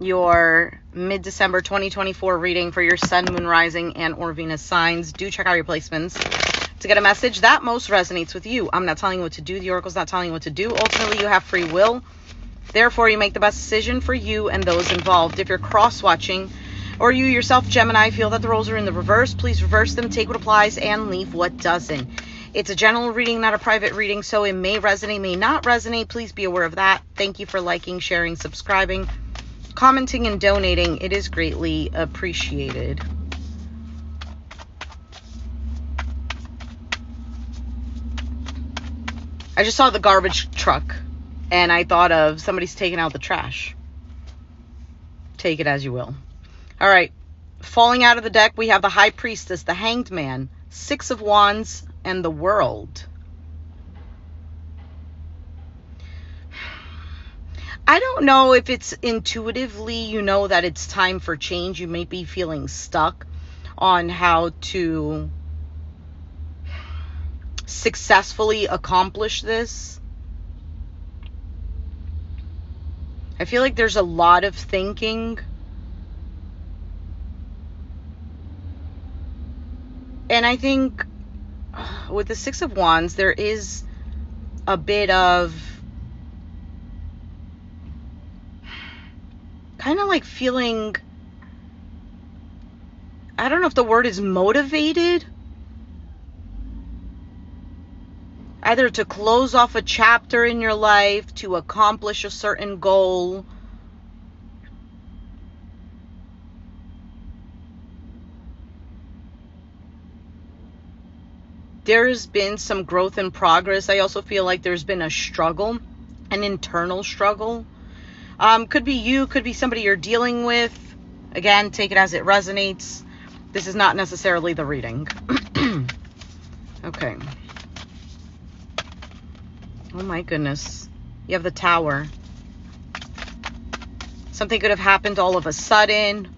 your mid-December 2024 reading for your Sun, Moon, Rising, and or Venus signs. Do check out your placements to get a message that most resonates with you. I'm not telling you what to do. The Oracle's not telling you what to do. Ultimately, you have free will. Therefore, you make the best decision for you and those involved. If you're cross-watching or you yourself, Gemini, feel that the roles are in the reverse, please reverse them, take what applies, and leave what doesn't. It's a general reading, not a private reading, so it may resonate, may not resonate. Please be aware of that. Thank you for liking, sharing, subscribing, commenting, and donating. It is greatly appreciated. I just saw the garbage truck, and I thought of somebody's taking out the trash. Take it as you will. All right. Falling out of the deck, we have the High Priestess, the Hanged Man, Six of Wands, and the World. I don't know if it's intuitively, you know that it's time for change. You may be feeling stuck on how to successfully accomplish this. I feel like there's a lot of thinking. And I think with the Six of Wands, there is a bit of kind of like feeling, I don't know if the word is motivated, either to close off a chapter in your life, to accomplish a certain goal. There's been some growth and progress. I also feel like there's been a struggle, an internal struggle. Could be you, could be somebody you're dealing with. Again, take it as it resonates. This is not necessarily the reading. Okay. Oh my goodness. You have the Tower. Something could have happened all of a sudden.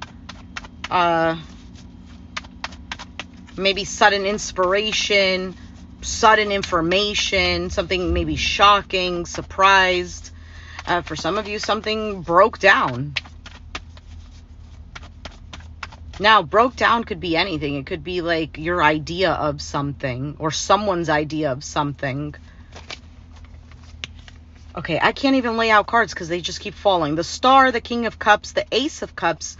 Maybe sudden inspiration, sudden information, something maybe shocking, surprised. For some of you, something broke down. Now, broke down could be anything. It could be like your idea of something or someone's idea of something. Okay, I can't even lay out cards because they just keep falling. The Star, the King of Cups, the Ace of Cups,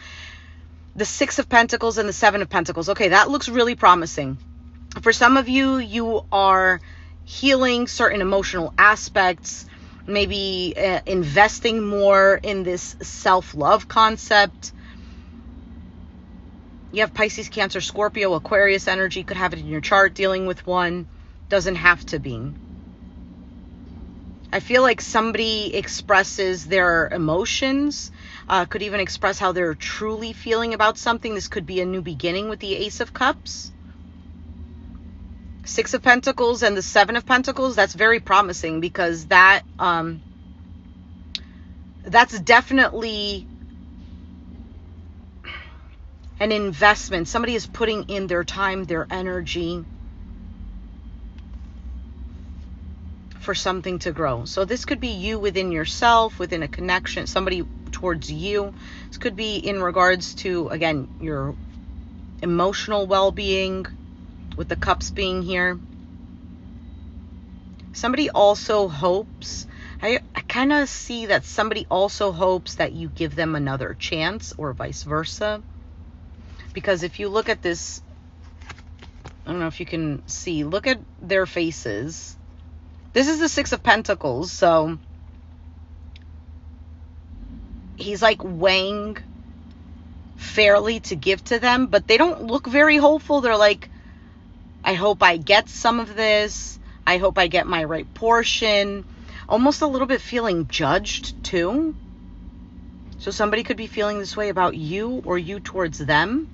the Six of Pentacles, and the Seven of Pentacles. Okay, that looks really promising. For some of you, you are healing certain emotional aspects, maybe investing more in this self-love concept. You have Pisces, Cancer, Scorpio, Aquarius energy. Could have it in your chart, dealing with one. Doesn't have to be. I feel like somebody expresses their emotions, could even express how they're truly feeling about something. This could be a new beginning with the Ace of Cups. Six of Pentacles and the Seven of Pentacles, that's very promising because that's definitely an investment. Somebody is putting in their time, their energy for something to grow. So this could be you within yourself, within a connection, somebody towards you. This could be in regards to, again, your emotional well-being, with the cups being here. Somebody also hopes, I kind of see that somebody also hopes that you give them another chance, or vice versa. Because if you look at this, I don't know if you can see, look at their faces. This is the Six of Pentacles, so he's like weighing fairly to give to them, but they don't look very hopeful. They're like, I hope I get some of this. I hope I get my right portion. Almost a little bit feeling judged too. So somebody could be feeling this way about you or you towards them.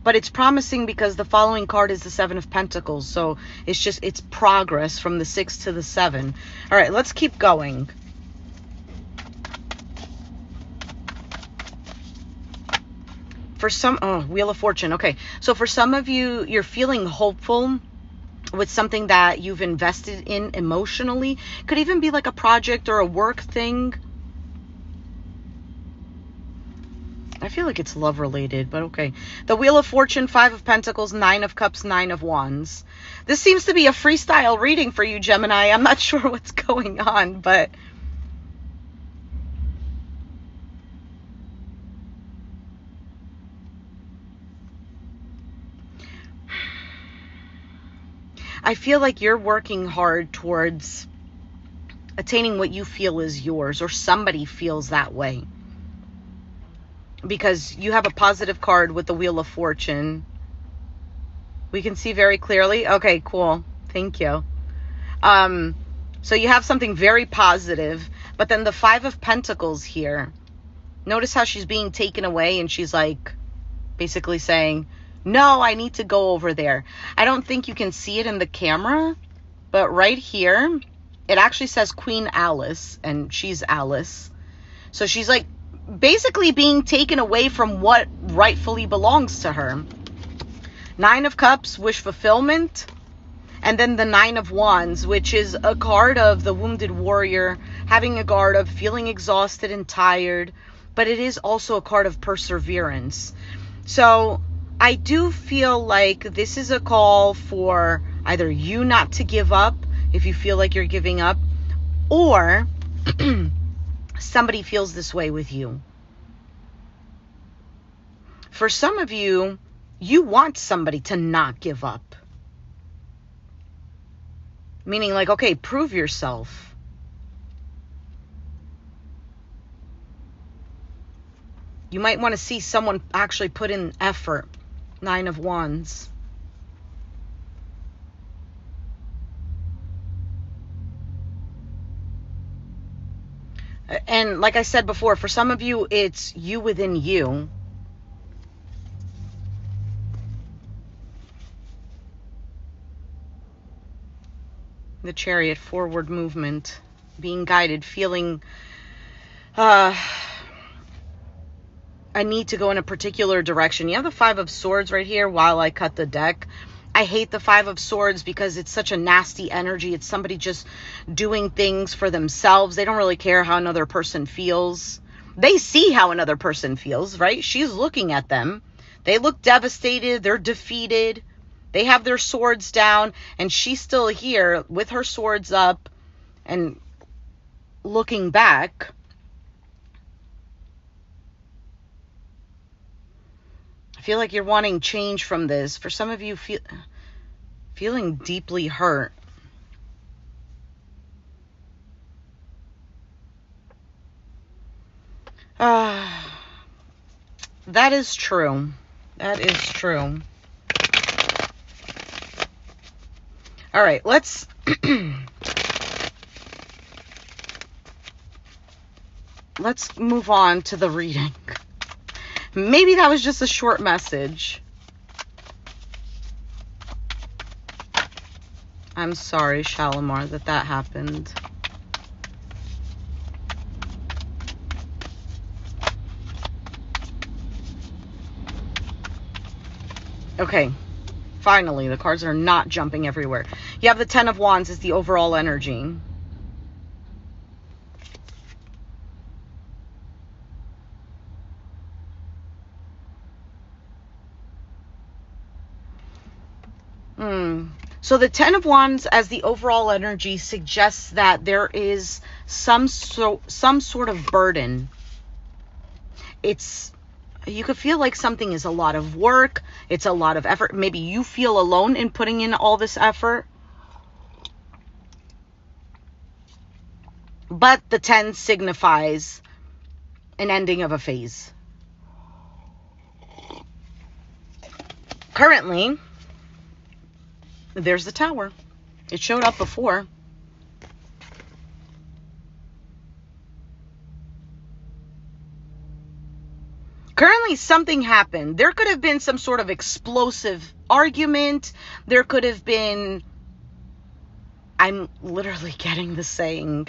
But it's promising because the following card is the Seven of Pentacles. So it's progress from the 6 to the 7. All right, let's keep going. For some, oh, Wheel of Fortune. Okay, so for some of you, you're feeling hopeful with something that you've invested in emotionally. Could even be like a project or a work thing. I feel like it's love related, but okay. The Wheel of Fortune, 5 of Pentacles, 9 of Cups, 9 of Wands. This seems to be a freestyle reading for you, Gemini. I'm not sure what's going on, but I feel like you're working hard towards attaining what you feel is yours, or somebody feels that way. Because you have a positive card with the Wheel of Fortune. We can see very clearly. Okay, cool. Thank you. So you have something very positive, but then the 5 of Pentacles here. Notice how she's being taken away and she's like basically saying, no, I need to go over there. I don't think you can see it in the camera, but right here, it actually says Queen Alice, and she's Alice. So she's like basically being taken away from what rightfully belongs to her. 9 of Cups, wish fulfillment. And then the 9 of Wands, which is a card of the wounded warrior, having a card of feeling exhausted and tired. But it is also a card of perseverance. So I do feel like this is a call for either you not to give up if you feel like you're giving up, or somebody feels this way with you. For some of you, you want somebody to not give up. Meaning like, okay, prove yourself. You might want to see someone actually put in effort. 9 of Wands. And like I said before, for some of you, it's you within you. The Chariot, forward movement, being guided, feeling I need to go in a particular direction. You have the 5 of Swords right here while I cut the deck. I hate the 5 of Swords because it's such a nasty energy. It's somebody just doing things for themselves. They don't really care how another person feels. They see how another person feels, right? She's looking at them. They look devastated. They're defeated. They have their swords down, and she's still here with her swords up and looking back. I feel like you're wanting change from this. For some of you, feeling deeply hurt. That is true. That is true. All right, let's let's move on to the reading. Maybe that was just a short message. I'm sorry, Shalimar, that happened. Okay. Finally, the cards are not jumping everywhere. You have the 10 of Wands as the overall energy. So the 10 of Wands as the overall energy suggests that there is some sort of burden. You could feel like something is a lot of work. It's a lot of effort. Maybe you feel alone in putting in all this effort. But the 10 signifies an ending of a phase. Currently, there's the Tower. It showed up before. Currently, something happened. There could have been some sort of explosive argument. There could have been... I'm literally getting the saying.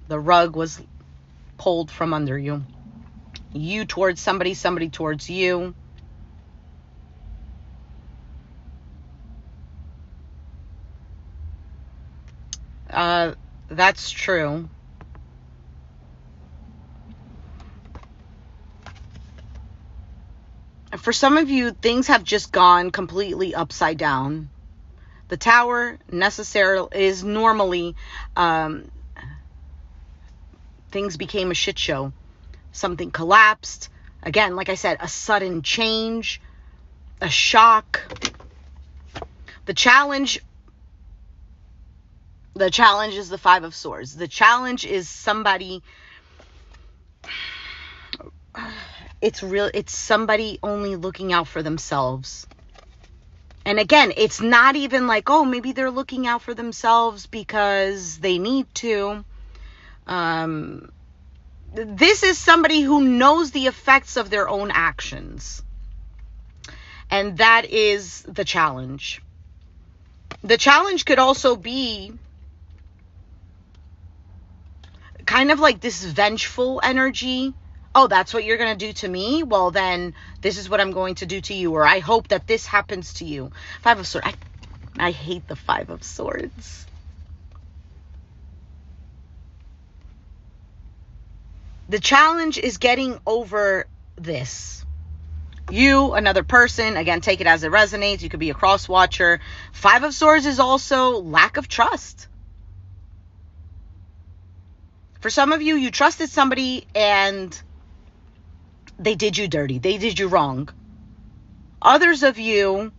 The rug was pulled from under you. You towards somebody, somebody towards you. That's true. For some of you, things have just gone completely upside down. The Tower is normally, things became a shit show. Something collapsed. Again, like I said, a sudden change, a shock. The challenge is the Five of Swords. The challenge is somebody, it's somebody only looking out for themselves. And again, it's not even like, oh, maybe they're looking out for themselves because they need to. This is somebody who knows the effects of their own actions. And that is the challenge. The challenge could also be kind of like this vengeful energy. Oh, that's what you're going to do to me? Well, then this is what I'm going to do to you. Or I hope that this happens to you. Five of Swords. I hate the Five of Swords. The challenge is getting over this. You, another person, again, take it as it resonates. You could be a cross watcher. Five of Swords is also lack of trust. For some of you, you trusted somebody and they did you dirty. They did you wrong. Others of you,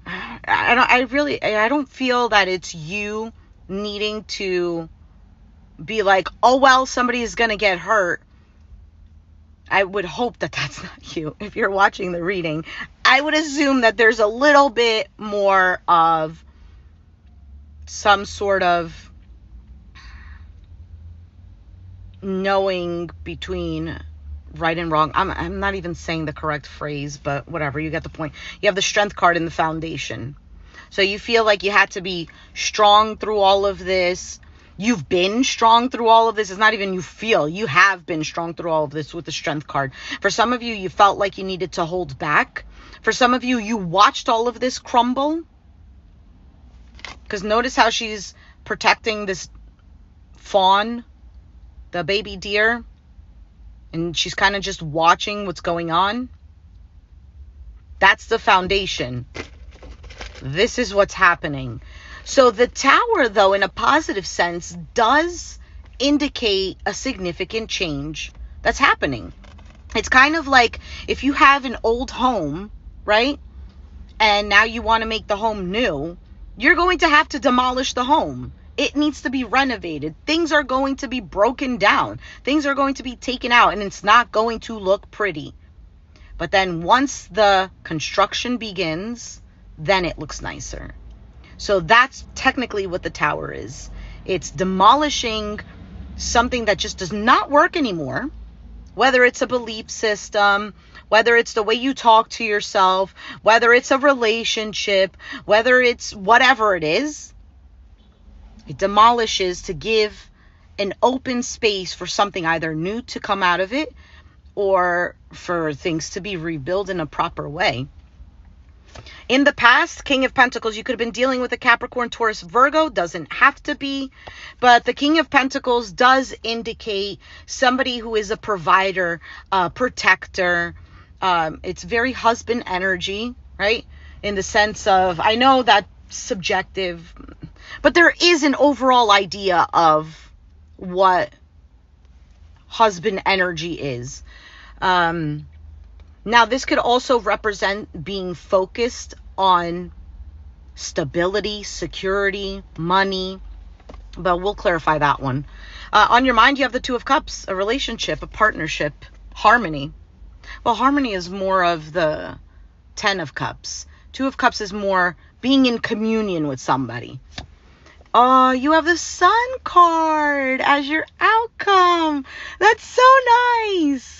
I don't feel that it's you needing to be like, oh, well, somebody is going to get hurt. I would hope that that's not you. If you're watching the reading, I would assume that there's a little bit more of some sort of knowing between right and wrong. I'm not even saying the correct phrase, but whatever, you get the point. You have the Strength card in the Foundation. So you feel like you had to be strong through all of this. You've been strong through all of this. It's not even you feel. You have been strong through all of this with the Strength card. For some of you, you felt like you needed to hold back. For some of you, you watched all of this crumble. Because notice how she's protecting this fawn, the baby deer. And she's kind of just watching what's going on. That's the Foundation. This is what's happening. So the Tower, though, in a positive sense, does indicate a significant change that's happening. It's kind of like if you have an old home, right? And now you want to make the home new, you're going to have to demolish the home. It needs to be renovated. Things are going to be broken down. Things are going to be taken out, and it's not going to look pretty. But then once the construction begins, then it looks nicer. So that's technically what the Tower is. It's demolishing something that just does not work anymore, whether it's a belief system, whether it's the way you talk to yourself, whether it's a relationship, whether it's whatever it is. It demolishes to give an open space for something either new to come out of it or for things to be rebuilt in a proper way. In the past, King of Pentacles, you could have been dealing with a Capricorn, Taurus, Virgo. Doesn't have to be. But the King of Pentacles does indicate somebody who is a provider, a protector. It's very husband energy, right? In the sense of, I know that's subjective, but there is an overall idea of what husband energy is. Now, this could also represent being focused on stability, security, money, but we'll clarify that one. On your mind, you have the Two of Cups, a relationship, a partnership, harmony. Well, harmony is more of the Ten of Cups. Two of Cups is more being in communion with somebody. Oh, you have the Sun card as your outcome. That's so nice.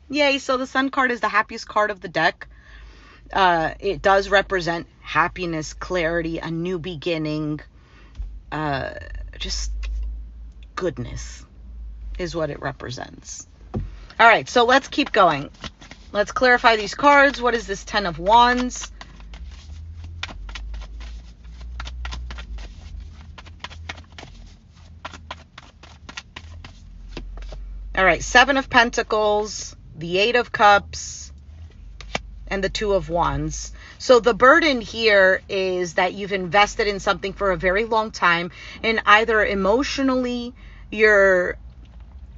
Yay, so the Sun card is the happiest card of the deck. It does represent happiness, clarity, a new beginning. Just goodness is what it represents. All right, so let's keep going. Let's clarify these cards. What is this Ten of Wands? All right, Seven of Pentacles, the Eight of Cups, and the Two of Wands. So the burden here is that you've invested in something for a very long time, and either emotionally you're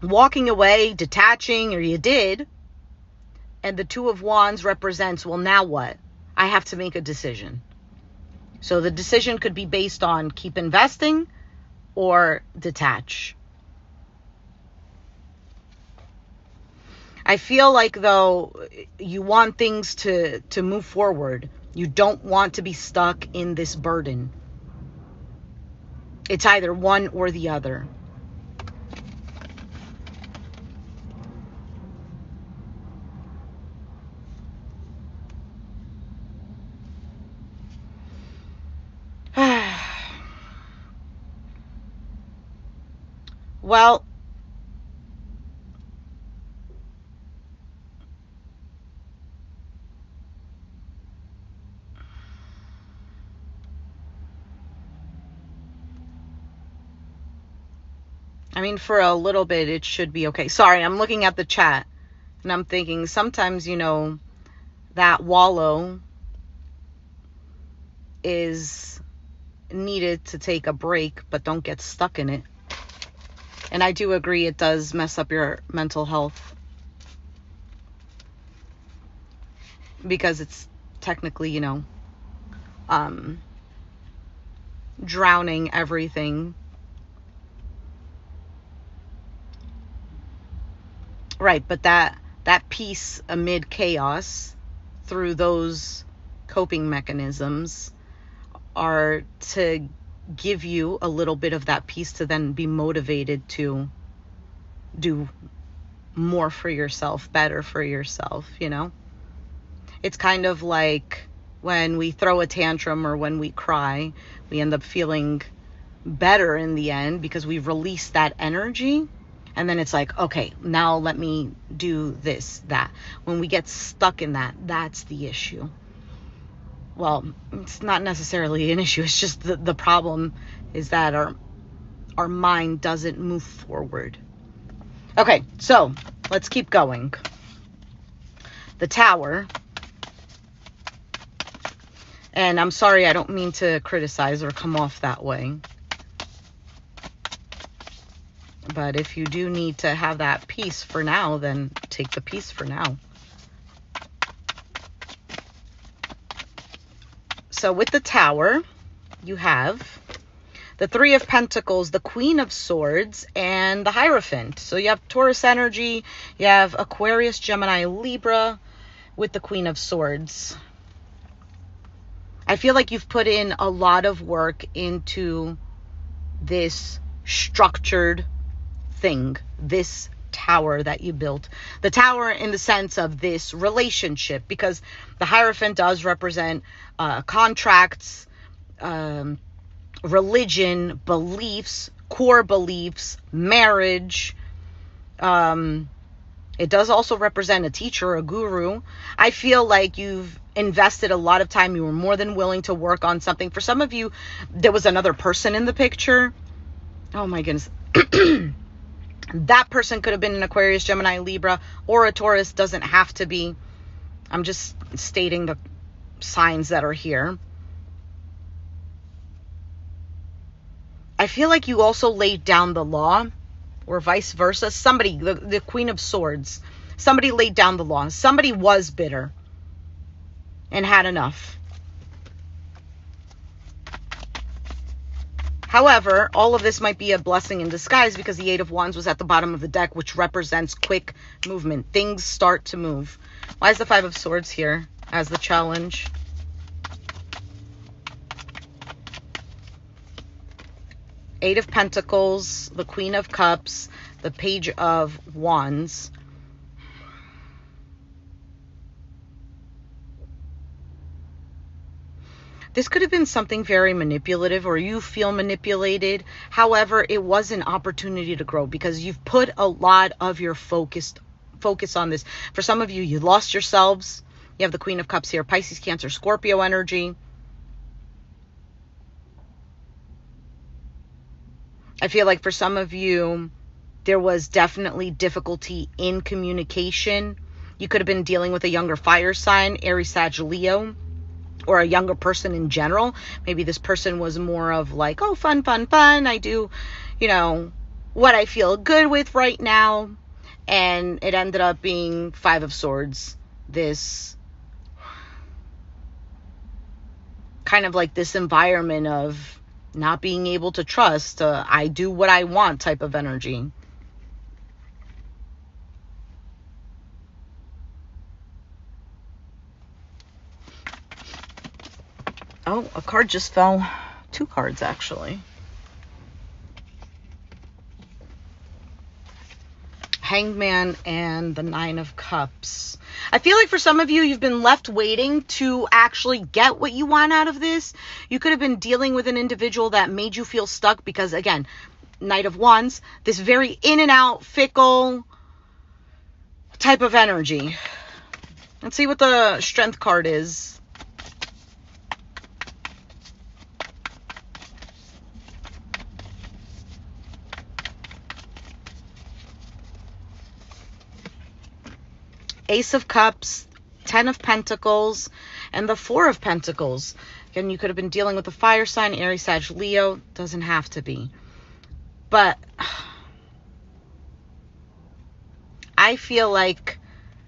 walking away, detaching, or you did. And the Two of Wands represents, well, now what? I have to make a decision. So the decision could be based on keep investing or detach. I feel like, though, you want things to move forward. You don't want to be stuck in this burden. It's either one or the other. Well, I mean, for a little bit, it should be okay. Sorry, I'm looking at the chat, and I'm thinking sometimes, you know, that wallow is needed to take a break, but don't get stuck in it. And I do agree it does mess up your mental health. Because it's technically, you know, drowning everything. Right, but that peace amid chaos through those coping mechanisms are to give you a little bit of that peace to then be motivated to do more for yourself, better for yourself, you know? It's kind of like when we throw a tantrum or when we cry, we end up feeling better in the end because we've released that energy. And then it's like, okay, now let me do this, that. When we get stuck in that, that's the issue. Well, it's not necessarily an issue. It's just the problem is that our mind doesn't move forward. Okay, so let's keep going. The Tower. And I'm sorry, I don't mean to criticize or come off that way. But if you do need to have that peace for now, then take the peace for now. So with the Tower, you have the Three of Pentacles, the Queen of Swords, and the Hierophant. So you have Taurus energy, you have Aquarius, Gemini, Libra with the Queen of Swords. I feel like you've put in a lot of work into this structured thing, this tower that you built. The tower in the sense of this relationship, because the Hierophant does represent contracts, religion, beliefs, core beliefs, marriage. It does also represent a teacher, a guru. I feel like you've invested a lot of time. You were more than willing to work on something. For some of you, there was another person in the picture. Oh my goodness. That person could have been an Aquarius, Gemini, Libra, or a Taurus. Doesn't have to be. I'm just stating the signs that are here. I feel like you also laid down the law, or vice versa. Somebody, the Queen of Swords, somebody laid down the law. Somebody was bitter and had enough. However, all of this might be a blessing in disguise because the Eight of Wands was at the bottom of the deck, which represents quick movement. Things start to move. Why is the Five of Swords here as the challenge? Eight of Pentacles, the Queen of Cups, the Page of Wands. This could have been something very manipulative, or you feel manipulated. However, it was an opportunity to grow because you've put a lot of your focus on this. For some of you, you lost yourselves. You have the Queen of Cups here, Pisces, Cancer, Scorpio energy. I feel like for some of you, There was definitely difficulty in communication. You could have been dealing with a younger fire sign, Aries, Sag, Leo, or a younger person in general. Maybe this person was more of like, oh, fun, fun, fun. I do, what I feel good with right now. And it ended up being Five of Swords. This kind of like this environment of not being able to trust. I do what I want type of energy. Oh, a card just fell. 2 cards, actually. Hanged Man and the 9 of Cups. I feel like for some of you, you've been left waiting to actually get what you want out of this. You could have been dealing with an individual that made you feel stuck because, again, Knight of Wands, this very in and out, fickle type of energy. Let's see what the Strength card is. Ace of Cups, 10 of Pentacles, and the 4 of Pentacles. Again, you could have been dealing with a fire sign, Aries, Sag, Leo. Doesn't have to be. But I feel like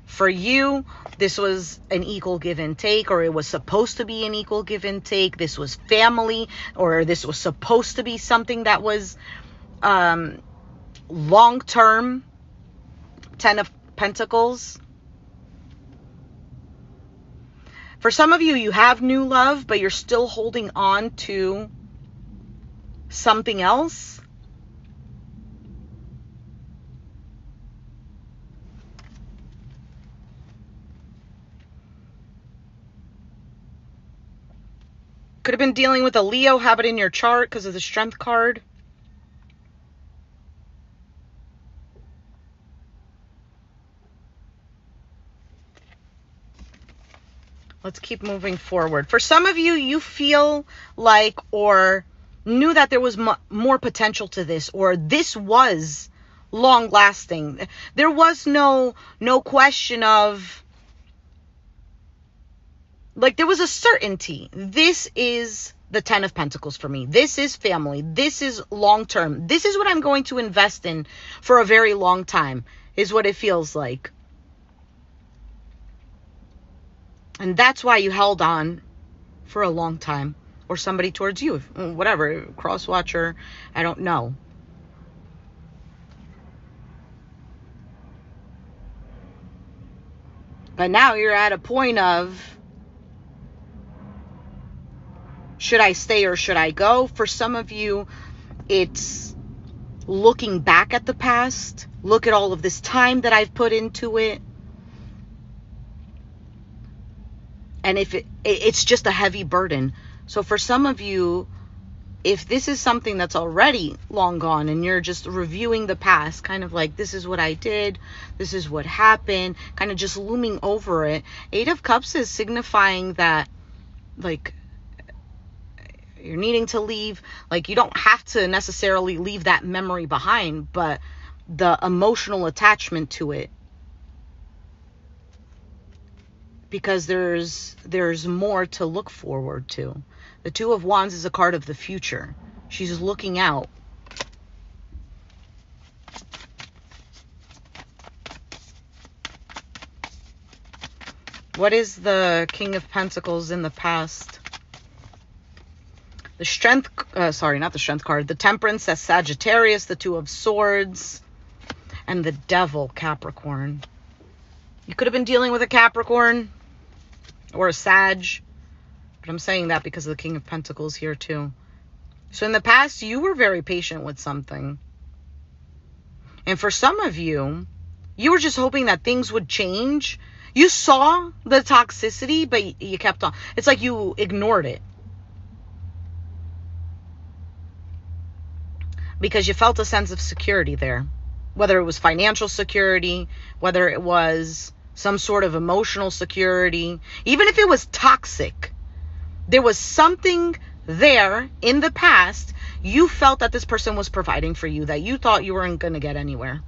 for you, this was an equal give and take, or it was supposed to be an equal give and take. This was family, or this was supposed to be something that was long-term. 10 of Pentacles. For some of you, you have new love, but you're still holding on to something else. Could have been dealing with a Leo, have it in your chart because of the Strength card. Let's keep moving forward. For some of you, you feel like or knew that there was more potential to this, or this was long lasting. There was no question of, like, there was a certainty. This is the 10 of Pentacles for me. This is family. This is long term. This is what I'm going to invest in for a very long time, is what it feels like. And that's why you held on for a long time. Or somebody towards you. Whatever. Cross-watcher. I don't know. But now you're at a point of, should I stay or should I go? For some of you, it's looking back at the past. Look at all of this time that I've put into it. And if it's just a heavy burden. So for some of you, if this is something that's already long gone and you're just reviewing the past, kind of like, this is what I did, this is what happened, kind of just looming over it. 8 of Cups is signifying that, like, you're needing to leave. Like, you don't have to necessarily leave that memory behind, but the emotional attachment to it. Because there's more to look forward to. The 2 of Wands is a card of the future. She's looking out. What is the King of Pentacles in the past? The Strength, sorry, not the Strength card. The Temperance, that's Sagittarius. The 2 of Swords. And the Devil, Capricorn. You could have been dealing with a Capricorn or a Sag. But I'm saying that because of the King of Pentacles here too. So in the past, you were very patient with something. And for some of you, you were just hoping that things would change. You saw the toxicity, but you kept on. It's like you ignored it. Because you felt a sense of security there. Whether it was financial security, whether it was some sort of emotional security, even if it was toxic, there was something there in the past. you felt that this person was providing for you, that you thought you weren't going to get anywhere.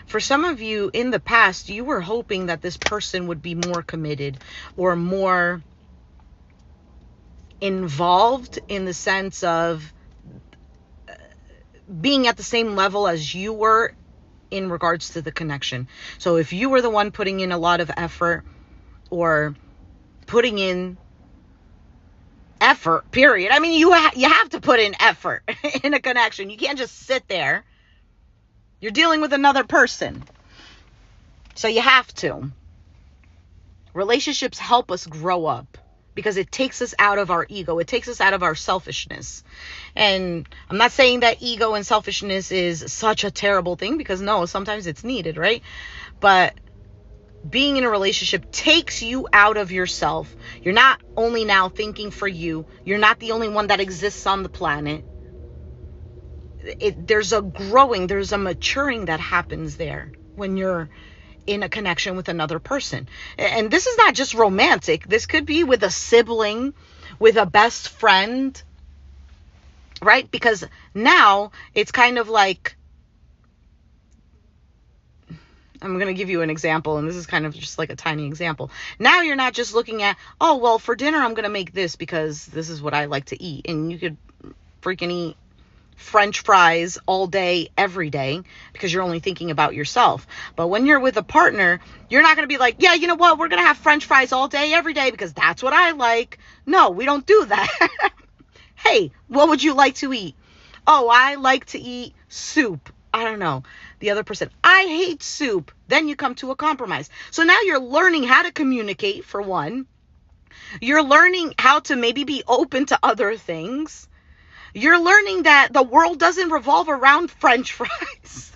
For some of you in the past, you were hoping that this person would be more committed or more involved in the sense of being at the same level as you were in regards to the connection. So if you were the one putting in a lot of effort or putting in effort, period. I mean, you have to put in effort in a connection. You can't just sit there. You're dealing with another person. So you have to. Relationships help us grow up because it takes us out of our ego. It takes us out of our selfishness. And I'm not saying that ego and selfishness is such a terrible thing, because no, sometimes it's needed, right? But being in a relationship takes you out of yourself. You're not only now thinking for you. You're not the only one that exists on the planet. There's a growing, there's a maturing that happens there when you're in a connection with another person. And this is not just romantic. This could be with a sibling, with a best friend, right? Because now it's kind of like, I'm going to give you an example, and this is kind of just like a tiny example. Now you're not just looking at, oh, well, for dinner, I'm going to make this because this is what I like to eat. And you could freaking eat French fries all day, every day, because you're only thinking about yourself. But when you're with a partner, you're not going to be like, yeah, you know what? We're going to have French fries all day, every day, because that's what I like. No, we don't do that. Hey, what would you like to eat? Oh, I like to eat soup. I don't know. The other person, I hate soup. Then you come to a compromise. So now you're learning how to communicate, for one. You're learning how to maybe be open to other things. You're learning that the world doesn't revolve around French fries.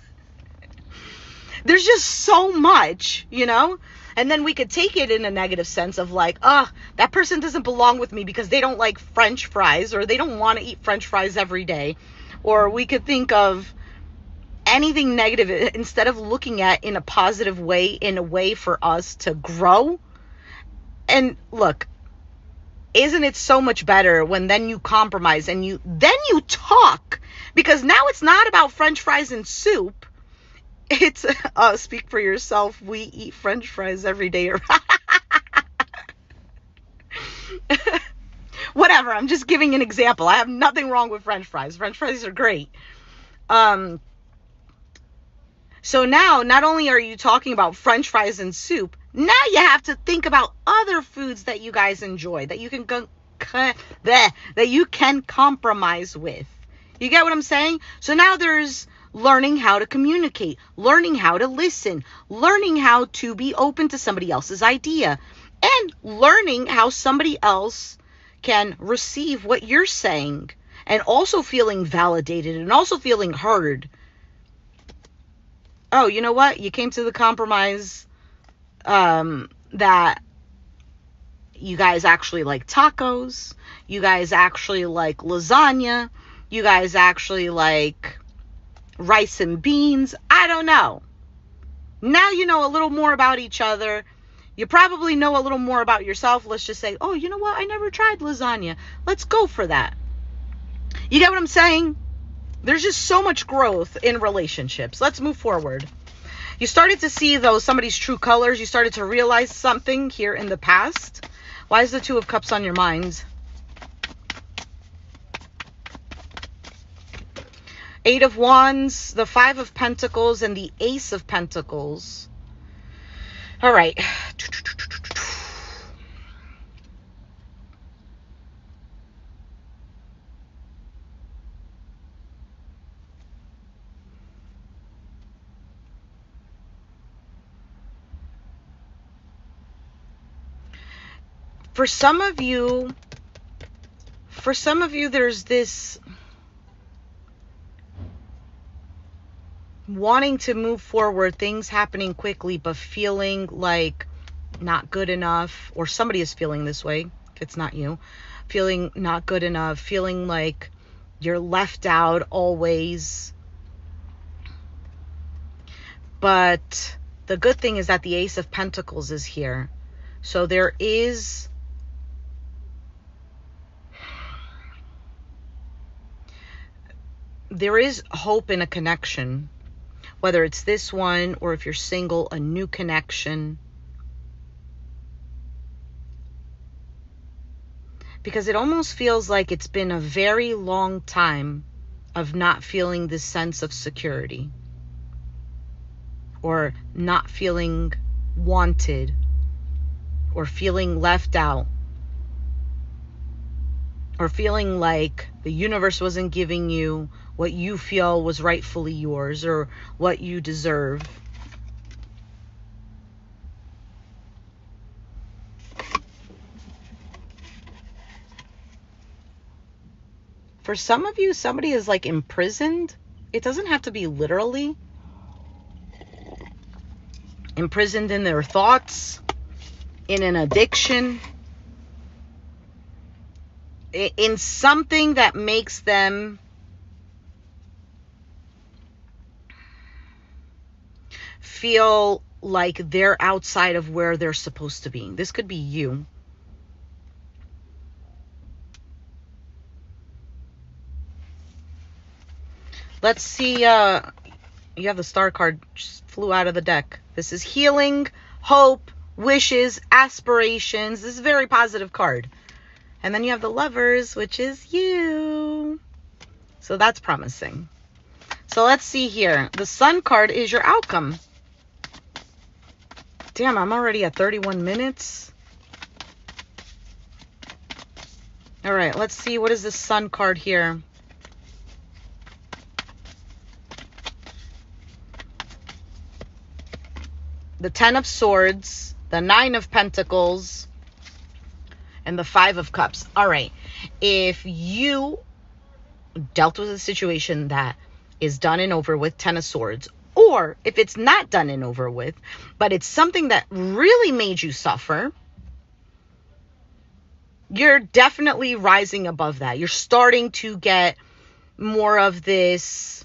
There's just so much, you know? And then we could take it in a negative sense of like, that person doesn't belong with me because they don't like French fries, or they don't want to eat French fries every day. Or we could think of anything negative instead of looking at in a positive way, in a way for us to grow. And look, isn't it so much better when then you compromise and you talk? Because now it's not about French fries and soup. It's, speak for yourself. We eat French fries every day. Whatever. I'm just giving an example. I have nothing wrong with French fries. French fries are great. So now, not only are you talking about French fries and soup, now you have to think about other foods that you guys enjoy, that you can compromise with. You get what I'm saying? So now there's learning how to communicate, learning how to listen, learning how to be open to somebody else's idea, and learning how somebody else can receive what you're saying, and also feeling validated and also feeling heard. Oh, you know what? You came to the compromise that you guys actually like tacos. You guys actually like lasagna. You guys actually like rice and beans. I don't know. Now you know a little more about each other. You probably know a little more about yourself. Let's just say, oh, you know what? I never tried lasagna. Let's go for that. You get what I'm saying? There's just so much growth in relationships. Let's move forward. You started to see, though, somebody's true colors. You started to realize something here in the past. Why is the Two of Cups on your mind? Eight of Wands, the Five of Pentacles, and the Ace of Pentacles. All right. For some of you, there's this wanting to move forward, things happening quickly, but feeling like not good enough, or somebody is feeling this way, if it's not you, feeling not good enough, feeling like you're left out always. But the good thing is that the Ace of Pentacles is here. So there is hope in a connection, whether it's this one or if you're single, a new connection. Because it almost feels like it's been a very long time of not feeling this sense of security, or not feeling wanted, or feeling left out, or feeling like the universe wasn't giving you what you feel was rightfully yours or what you deserve. For some of you, somebody is like imprisoned. It doesn't have to be literally. Imprisoned in their thoughts, in an addiction, in something that makes them feel like they're outside of where they're supposed to be. This could be you. Let's see. You have the Star card, just flew out of the deck. This is healing, hope, wishes, aspirations. This is a very positive card. And then you have the Lovers, which is you. So that's promising. So let's see here. The Sun card is your outcome. Damn, I'm already at 31 minutes. All right, let's see. What is the Sun card here? The Ten of Swords, the Nine of Pentacles, and the Five of Cups. All right. If you dealt with a situation that is done and over with, Ten of Swords, or if it's not done and over with, but it's something that really made you suffer, you're definitely rising above that. You're starting to get more of this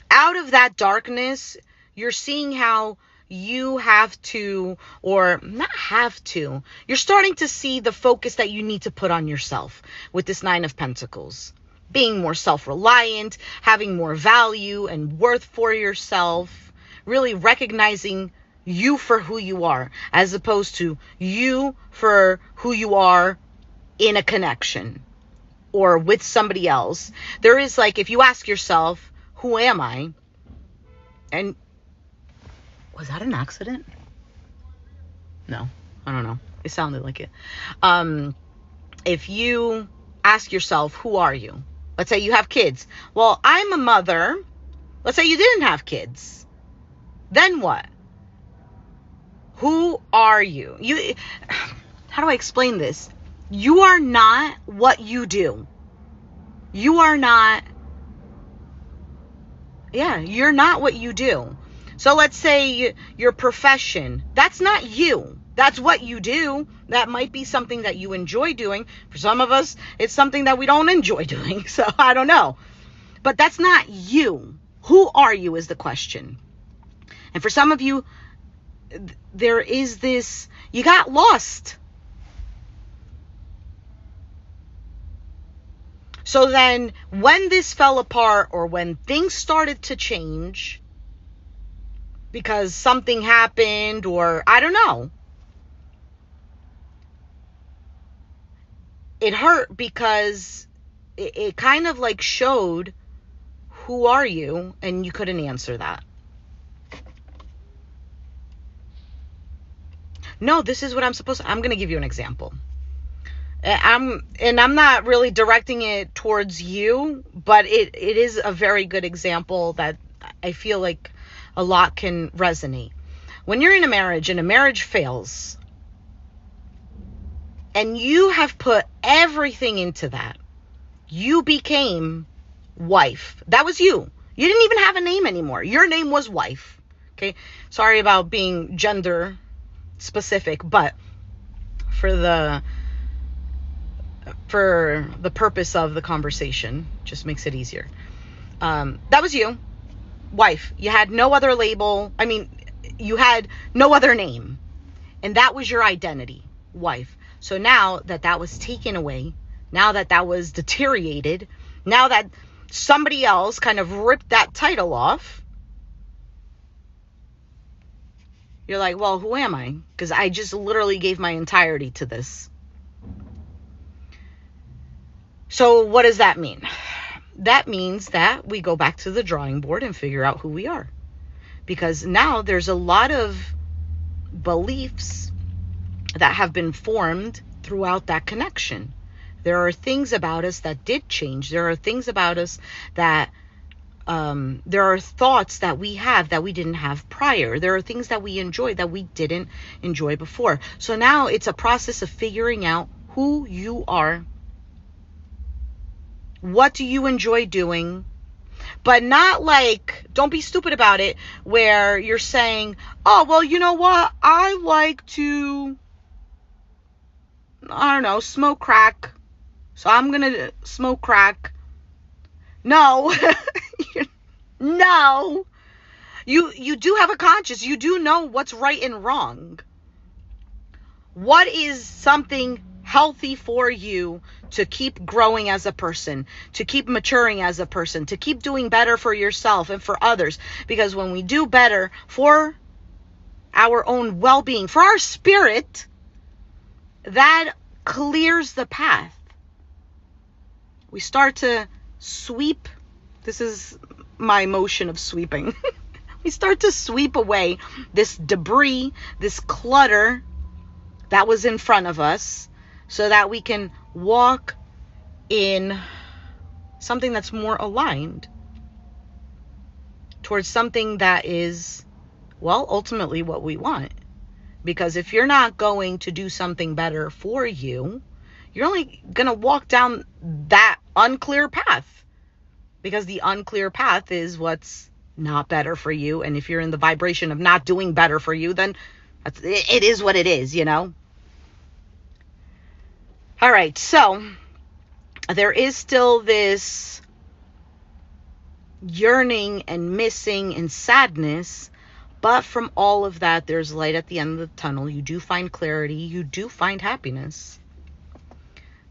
out of that darkness. You're seeing how you have to, or not have to, you're starting to see the focus that you need to put on yourself with this Nine of Pentacles. Being more self-reliant, having more value and worth for yourself, really recognizing you for who you are, as opposed to you for who you are in a connection or with somebody else. There is like, if you ask yourself, who am I? And was that an accident? No, I don't know. It sounded like it. If you ask yourself, who are you? Let's say you have kids. Well, I'm a mother. Let's say you didn't have kids. Then what? Who are you? How do I explain this? You are not what you do. You are not. Yeah, you're not what you do. So let's say your profession, that's not you. That's what you do. That might be something that you enjoy doing. For some of us, it's something that we don't enjoy doing. So I don't know. But that's not you. Who are you is the question. And for some of you, there is this, you got lost. So then when this fell apart, or when things started to change, because something happened, or I don't know, it hurt because it kind of like showed, who are you? And you couldn't answer that. No, this is what I'm supposed to. I'm going to give you an example. I'm not really directing it towards you, but it is a very good example that I feel like a lot can resonate. When you're in a marriage and a marriage fails, and you have put everything into that, you became wife. That was you. You didn't even have a name anymore. Your name was wife. Okay. Sorry about being gender specific, but for the for the purpose of the conversation. Just makes it easier. That was you, wife. You had no other label. I mean, you had no other name. And that was your identity, wife. So now that was taken away, now that was deteriorated, now that somebody else kind of ripped that title off, you're like, well, who am I? Because I just literally gave my entirety to this. So what does that mean? That means that we go back to the drawing board and figure out who we are. Because now there's a lot of beliefs that have been formed throughout that connection. There are things about us that did change. There are things about us that there are thoughts that we have that we didn't have prior. There are things that we enjoy that we didn't enjoy before. So now it's a process of figuring out who you are. What do you enjoy doing? But not like, don't be stupid about it, where you're saying, oh, well, you know what? I like to, I don't know, smoke crack. So I'm going to smoke crack. No. No. You do have a conscience. You do know what's right and wrong. What is something healthy for you to keep growing as a person, to keep maturing as a person, to keep doing better for yourself and for others? Because when we do better for our own well-being, for our spirit, that clears the path. We start to sweep. This is my motion of sweeping. We start to sweep away this debris, this clutter that was in front of us, so that we can walk in something that's more aligned towards something that is, well, ultimately what we want. Because if you're not going to do something better for you, you're only going to walk down that unclear path. Because the unclear path is what's not better for you. And if you're in the vibration of not doing better for you, then it is what it is, you know? All right, so there is still this yearning and missing and sadness, but from all of that, there's light at the end of the tunnel. You do find clarity. You do find happiness.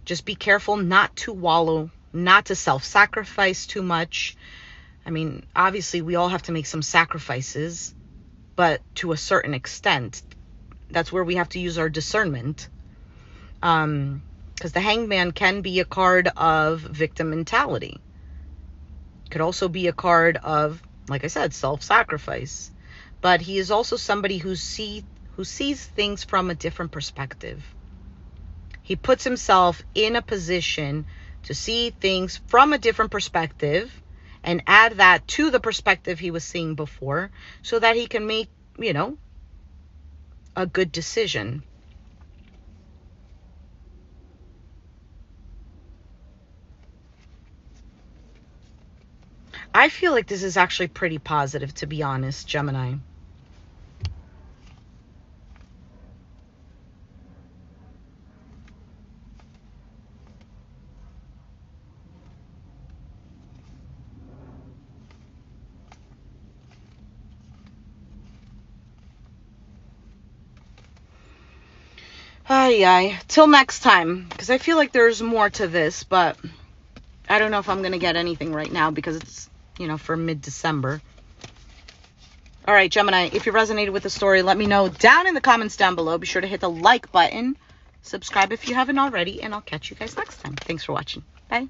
Just be careful not to wallow, not to self-sacrifice too much. I mean, obviously, we all have to make some sacrifices, but to a certain extent. That's where we have to use our discernment. Because the Hangman can be a card of victim mentality. Could also be a card of, like I said, self-sacrifice. But he is also somebody who sees things from a different perspective. He puts himself in a position to see things from a different perspective and add that to the perspective he was seeing before, so that he can make, you know, a good decision. I feel like this is actually pretty positive, to be honest, Gemini. Ay. Till next time, because I feel like there's more to this, but I don't know if I'm going to get anything right now because it's, you know, for mid-December. All right, Gemini, if you resonated with the story, let me know down in the comments down below. Be sure to hit the like button, subscribe if you haven't already, and I'll catch you guys next time. Thanks for watching. Bye.